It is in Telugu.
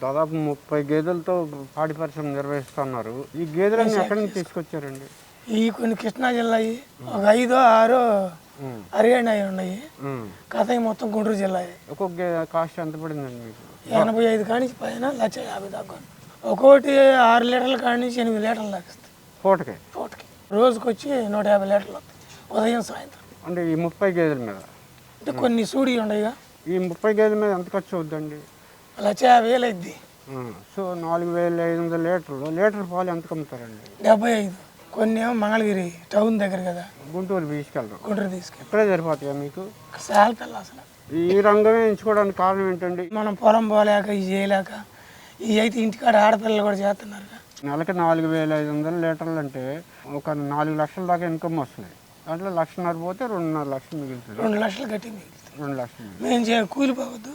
దాదాపు 30 గేదెలతో పాడి పరిశ్రమ నిర్వహిస్తున్నారు. ఈ గేదెలన్నీ ఎక్కడి నుంచి తీసుకొచ్చారండి? ఈ కొన్ని కృష్ణా జిల్లా ఒక 5 6 హర్యానా ఉన్నాయి. కథ మొత్తం గుంటూరు జిల్లా. ఒక్కొక్క కాస్ట్ ఎంత పడిందండి మీకు? 85 కాడి నుంచి పైన 1,50,000 దాకా. ఒక్కోటి 6 లీటర్ల కాడి నుంచి 8 లీటర్లు దాకా ఇస్తాయి పూటకి. రోజుకి వచ్చి 150 లీటర్లు వస్తాయి ఉదయం సాయంత్రం. అంటే ఈ 30 గేదెల మీద అంటే కొన్ని సూడి ఉన్నాయిగా. ఈ 30 గేదెల మీద ఎంత ఖర్చు అవుద్దండి? 1,50,000 అయింది. సో 4,500 లీటర్లు. లీటర్ పాలు ఎంతకు అమ్ముతారండి? 75. కొన్ని ఏమో మంగళగిరి టౌన్ దగ్గర కదా, గుంటూరు తీసుకెళ్తారు. గుంటూరు తీసుకెళ్ళి ఇక్కడే సరిపోతాయా మీకు? చాలా పిల్ల అసలు. ఈ రంగమే ఎంచుకోవడానికి కారణం ఏంటండి? మనం పొలం పోలేక ఇది చేయలేక. ఇవి అయితే ఇంటికాడ ఆడపిల్లలు కూడా చేస్తున్నారు. నెలకి 4,500 లీటర్లు అంటే ఒక 4 లక్షల దాకా ఇన్కమ్ వస్తుంది. దాంట్లో 1,50,000 పోతే 2.5 లక్షలు మిగులుతుంది. 2 లక్షలు కట్టి మిగులుతుంది. 2 లక్షలు మేము కూలిపోవద్దు.